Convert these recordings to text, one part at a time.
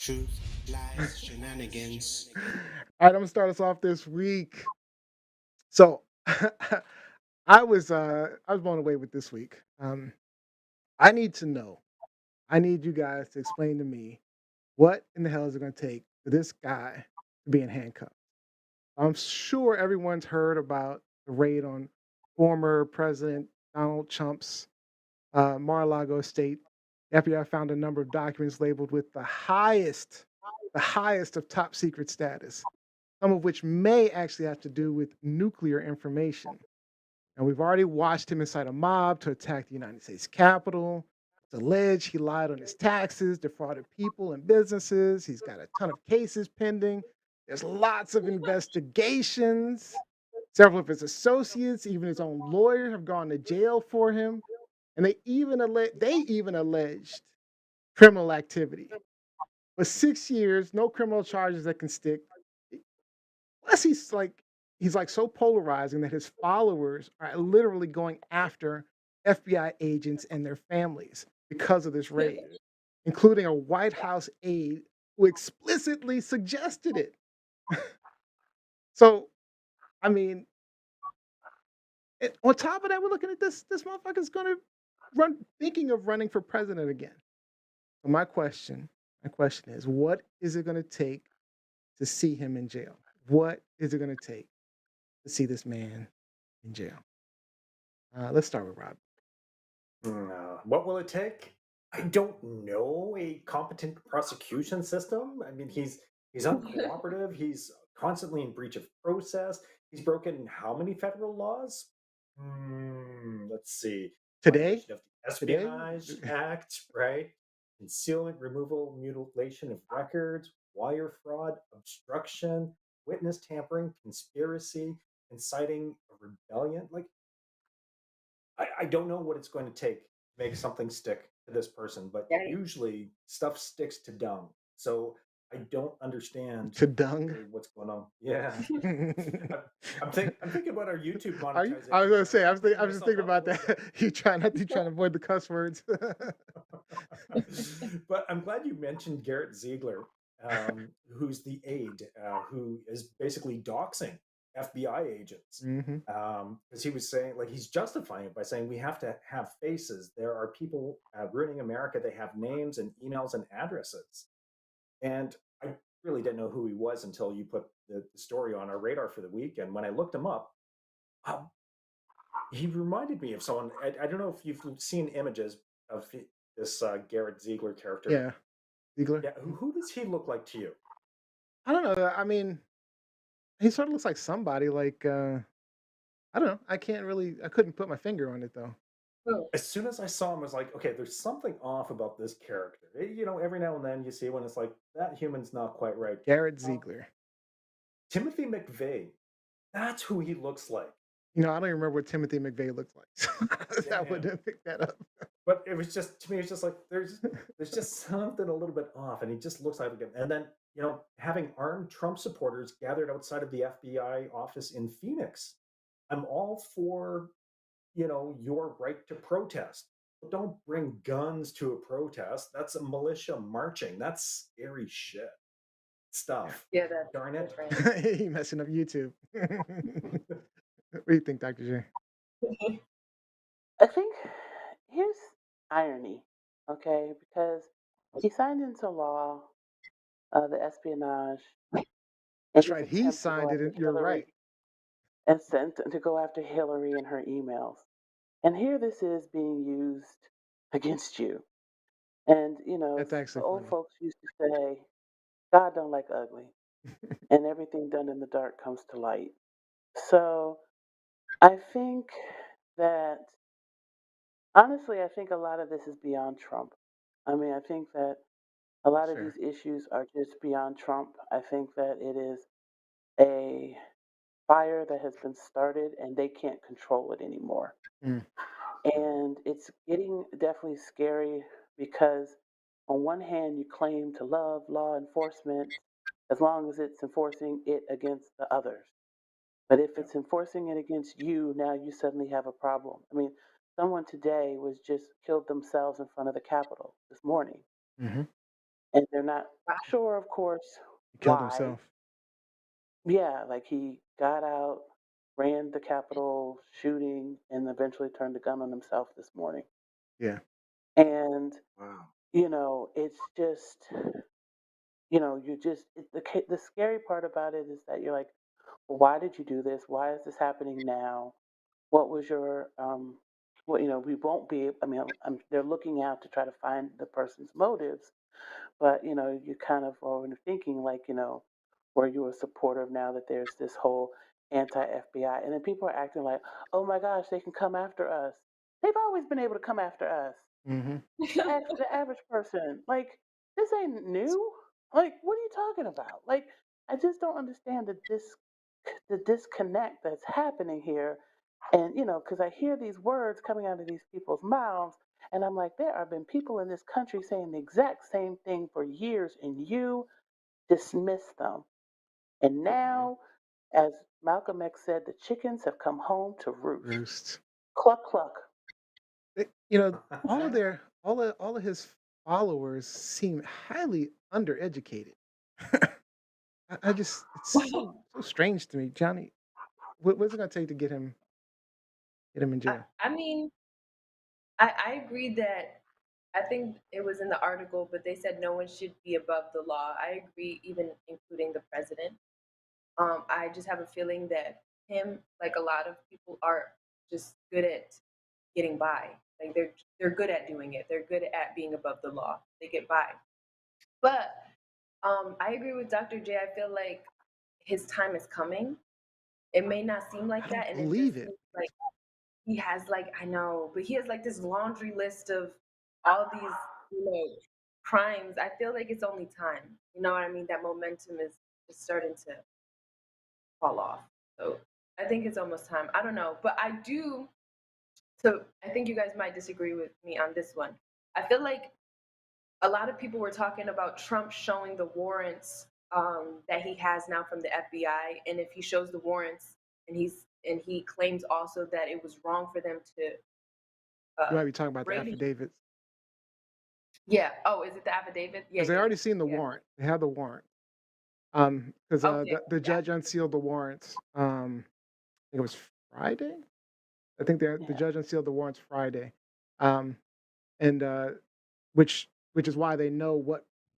Truth, lies, shenanigans. All right, I'm gonna start us off this week. So I was blown away with this week. I need to know. I need you guys to explain to me what in the hell is it gonna take for this guy to be in handcuffs. I'm sure everyone's heard about the raid on former President Donald Trump's Mar-a-Lago estate. The FBI found a number of documents labeled with the highest of top secret status, some of which may actually have to do with nuclear information. And we've already watched him incite a mob to attack the United States Capitol. It's alleged he lied on his taxes, defrauded people and businesses. He's got a ton of cases pending. There's lots of investigations. Several of his associates, even his own lawyer, have gone to jail for him. And they even alleged criminal activity. But 6 years, no criminal charges that can stick. Plus, he's like so polarizing that his followers are literally going after FBI agents and their families because of this raid, including a White House aide who explicitly suggested it. So, I mean, on top of that, we're looking at this motherfucker's going to thinking of running for president again. So my question is, what is it going to take to see him in jail? What is it going to take to see this man in jail? Let's start with Rob. What will it take? I don't know. A competent prosecution system. I mean, he's uncooperative. He's constantly in breach of process. He's broken how many federal laws? Let's see. Today, Violation of the today, Espionage Act, right? Concealment, removal, mutilation of records, wire fraud, obstruction, witness tampering, conspiracy, inciting a rebellion. Like, I don't know what it's going to take to make something stick to this person, but Right. usually stuff sticks to dung. So I don't understand to dung. really what's going on. Yeah, I, I'm, I'm thinking about our YouTube Are you? I was monetization gonna now. say. I'm I beating was just myself thinking up a about little bit. that. You trying to avoid the cuss words. But I'm glad you mentioned Garrett Ziegler, who's the aide who is basically doxing FBI agents. Hmm. Because he was saying, like, he's justifying it by saying we have to have faces. There are people ruining America. They have names and emails and addresses. And I really didn't know who he was until you put the story on our radar for the week. And when I looked him up, um, he reminded me of someone. I don't know if you've seen images of this Garrett Ziegler character. Yeah, Ziegler. Yeah, who does he look like to you? I don't know. I mean, he sort of looks like somebody. Like I don't know. I can't really. I couldn't put my finger on it though. Oh, As soon as I saw him, I was like, okay, there's something off about this character. Every now and then you see when it's like that human's not quite right. Garrett Um, Ziegler. Timothy McVeigh, that's who he looks like. I don't even remember what Timothy McVeigh looks like. So I Damn. wouldn't have picked that up. But it was just to me, it's just like there's just something a little bit off, and he just looks like him. And then having armed Trump supporters gathered outside of the FBI office in Phoenix. I'm all for your right to protest. But don't bring guns to a protest. That's a militia marching. That's scary shit stuff. yeah, that's Darn it. right. He messing up YouTube. What do you think, Dr. J? I think here's irony, okay? Because he signed into law the espionage in That's his right. He attempt to go signed it. after You're right. Hillary and sent to go after Hillary and her emails. And here this is being used against you. And That's the actually old funny. folks used to say, God don't like ugly, and everything done in the dark comes to light. So I think that honestly, I think a lot of this is beyond Trump. I mean, I think that a lot That's of these fair. issues are just beyond Trump. I think that it is a fire that has been started and they can't control it anymore. Mm. And it's getting definitely scary because, on one hand, you claim to love law enforcement as long as it's enforcing it against the others. But if Yeah. it's enforcing it against you, now you suddenly have a problem. I mean, someone today was just killed themselves in front of the Capitol this morning. Hmm. and they're not Wow. sure, of course, He killed why. himself. Yeah, like he got out, ran the Capitol shooting, and eventually turned the gun on himself this morning. Yeah. And Wow. it's just, you just the scary part about it is that you're like, well, why did you do this? Why is this happening now? What was your what we won't be. I mean, they're looking out to try to find the person's motives, but you kind of are thinking like, were you a supporter of now that there's this whole anti-FBI, and then people are acting like, oh my gosh, they can come after us. They've always been able to come after us. Mm-hmm. The average person. Like, this ain't new. Like, what are you talking about? Like, I just don't understand the disconnect that's happening here. And because I hear these words coming out of these people's mouths, and I'm like, there have been people in this country saying the exact same thing for years, and you dismiss them. And Mhm. now, as Malcolm X said, the chickens have come home to roost. Roost. Cluck cluck. All of all of his followers seem highly undereducated. I just it's so strange to me, Johnny. What's it gonna take to get him in I, jail? I mean, I agree that I think it was in the article, but they said no one should be above the law. I agree, even including the president. I just have a feeling that him, like a lot of people, are just good at getting by. Like they're good at doing it. They're good at being above the law. They get by. But I agree with Dr. J. I feel like his time is coming. It may not seem I like don't that, and it believe just it. seems like he has like I know, but he has like this laundry list of all these crimes. I feel like it's only time. You know what I mean? That momentum is just starting to fall off. So I think it's almost time. I don't know, but I do. So I think you guys might disagree with me on this one. I feel like a lot of people were talking about Trump showing the warrants that he has now from the FBI, and if he shows the warrants and he claims also that it was wrong for them to You uh, might be talking about the raid. affidavits Yeah. Oh, is it the affidavit? Yeah, because they yeah, already seen the yeah. warrant. They have the warrant. Because Okay. the Yeah. judge unsealed the warrants. I think it was Friday. I think the Yeah. judge unsealed the warrants Friday, um, and which is why they know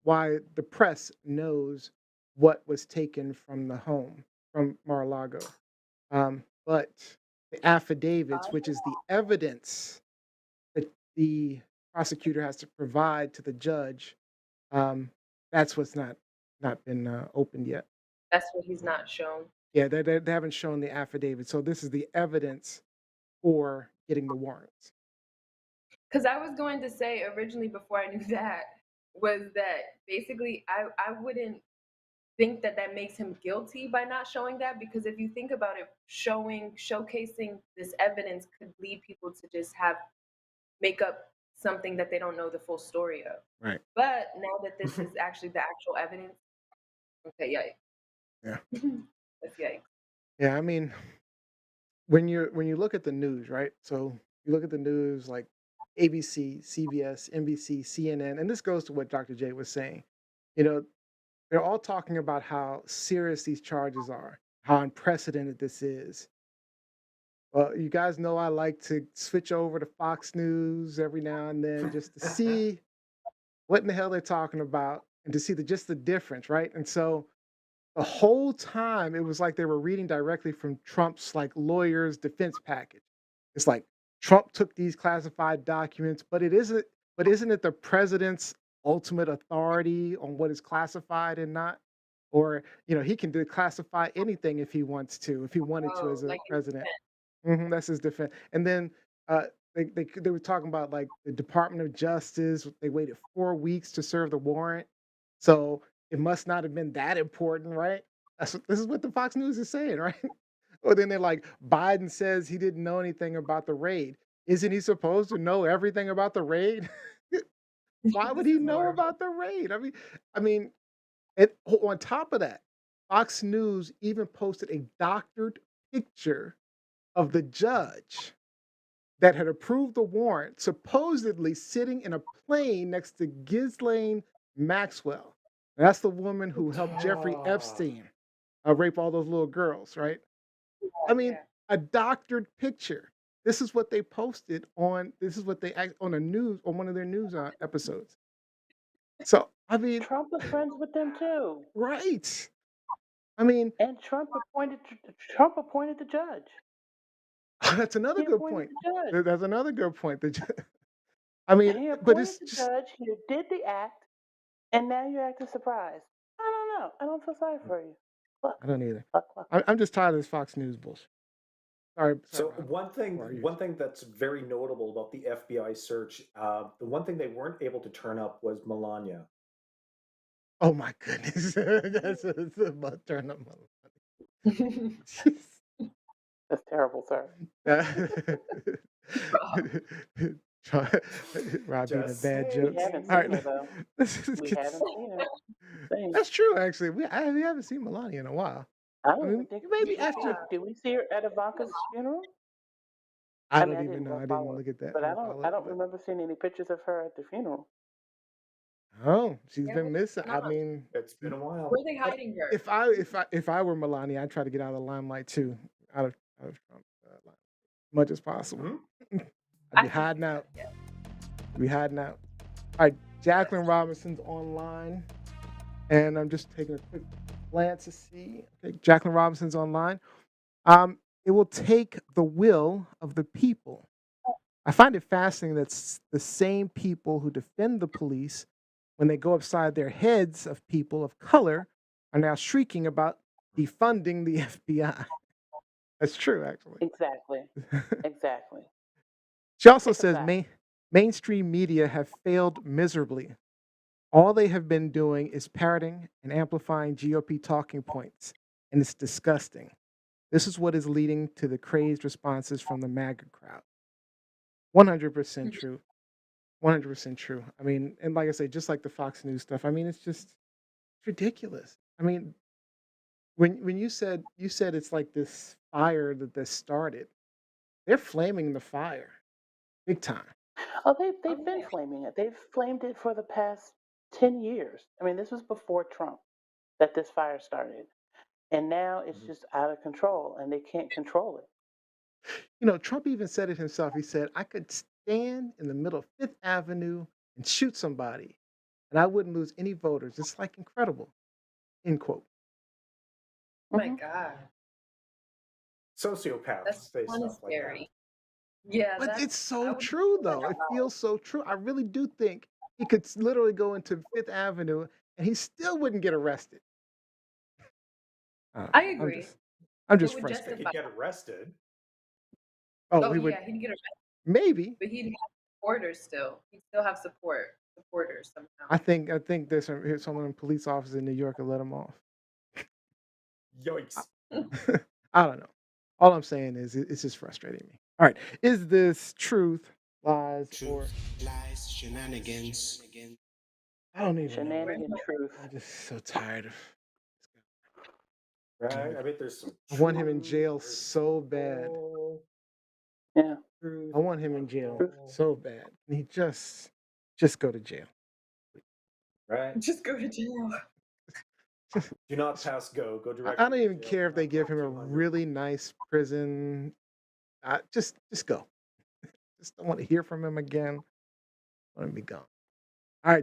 why the press knows what was taken from the home from Mar-a-Lago. But the affidavits, which is the evidence that the prosecutor has to provide to the judge, um, that's what's not been opened yet. That's what he's not shown. Yeah, they haven't shown the affidavit, so this is the evidence for getting the warrants. Because I was going to say originally before I knew that was that basically I wouldn't think that that makes him guilty by not showing that, because if you think about it, showcasing this evidence could lead people to just have make up something that they don't know the full story of. Right. But now that this is actually the actual evidence, okay, Yeah. yikes. That's yikes. Yeah, I mean, when you look at the news, right? So you look at the news like ABC, CBS, NBC, CNN, and this goes to what Dr. J was saying. You know, they're all talking about how serious these charges are, how unprecedented this is. Well, you guys know I like to switch over to Fox News every now and then just to see what in the hell they're talking about and to see just the difference, right? And so the whole time it was like they were reading directly from Trump's like lawyer's defense package. It's like Trump took these classified documents, but isn't it the president's ultimate authority on what is classified and not? Or, he can declassify anything if he wants to, if he wanted to Oh, as a like in president. defense. That's his defense. And then they were talking about like the Department of Justice. They waited 4 weeks to serve the warrant, so it must not have been that important, right? This is what the Fox News is saying, right? Or then they're like, Biden says he didn't know anything about the raid. Isn't he supposed to know everything about the raid? Why would This he is know horrible. about the raid? I mean, and on top of that, Fox News even posted a doctored picture of the judge that had approved the warrant, supposedly sitting in a plane next to Ghislaine Maxwell. That's the woman who helped Jeffrey Ah, Epstein rape all those little girls, right? I mean, Yeah. a doctored picture. This is what they posted on. This is what they on a news on one of their news episodes. So I mean, Trump was friends with them too, right? I mean, and Trump appointed the judge. that's another He good appointed point. the judge. That's another good point. I mean, He but appointed it's the just judge. He did the act, and now you're acting surprised. I don't know. I don't feel sorry for you. Cluck, I don't either. cluck, cluck. I'm just tired of this Fox News bullshit. Sorry, so Rob. one thing that's very notable about the FBI search, the one thing they weren't able to turn up was Melania. Oh my goodness, that's a butt turn up. That's terrible, sir. Rob being a Just bad We jokes. haven't All seen right, her though. let's We get. haven't seen her. Same. That's true, actually. We haven't seen Melania in a while. I I don't mean, even think maybe after. did we see her at Ivanka's funeral? I I mean, don't I even didn't know. go I didn't follow it, look at that. but I I didn't don't follow I it, don't but remember seeing any pictures of her at the funeral. oh, she's Yeah, been what's missing. going I on? mean, It's been a while. Where are they hiding her? if I were Melania, I'd try to get out of the limelight too, out of Trump, limelight, as much as possible. Mhm. I'd be I think hiding she's out. yeah. Be hiding out. All right, Jacqueline Robinson's online, and I'm just taking a quick glance to see. Okay, Jacqueline Robinson's online. It will take the will of the people. I find it fascinating that the same people who defend the police when they go upside their heads of people of color are now shrieking about defunding the FBI. That's true, actually. Exactly. Exactly. She also It's a says fact. mainstream media have failed miserably. All they have been doing is parroting and amplifying GOP talking points, and it's disgusting. This is what is leading to the crazed responses from the MAGA crowd. 100% true. 100% true. I mean, and like I say, just like the Fox News stuff, I mean, it's just ridiculous. I mean, when you said it's like this fire that started, they're flaming the fire big time. Oh, Oh they've been yeah. flaming it. They've flamed it for the past 10 years. I mean, this was before Trump that this fire started, and now it's Mhm. just out of control, and they can't control it. You know, Trump even said it himself. He said, I could stand in the middle of Fifth Avenue and shoot somebody, and I wouldn't lose any voters. It's like incredible. End quote. Oh my Hmm. God. Sociopaths That's say kind of stuff like that. scary. Yeah, But it's I so would true, feel that though. It out feels so true. I really do think he could literally go into Fifth Avenue and he still wouldn't get arrested. I don't I know. agree. I'm It just would He frustrated. justify. could get arrested. Oh, Oh he would yeah, he'd get arrested, maybe. but he'd have supporters still. He'd still have supporters somehow. I think there's some police officers in New York will let him off. Yikes. I don't know. All I'm saying is it's just frustrating me. All right. Is this truth, lies, or Truth, lies, shenanigans. I don't even know. Shenanigan truth. I'm just so tired of Right? I mean, there's some I want him in truth. jail There's so bad. bull, Yeah. truth. I want him in jail Truth. so bad. And he just go to jail. Right? Just go to jail. Do not pass go. Go I directly don't to even jail. care if they give him a 200. really nice prison. Just go. Just don't want to hear from him again. I want him to be gone. All right.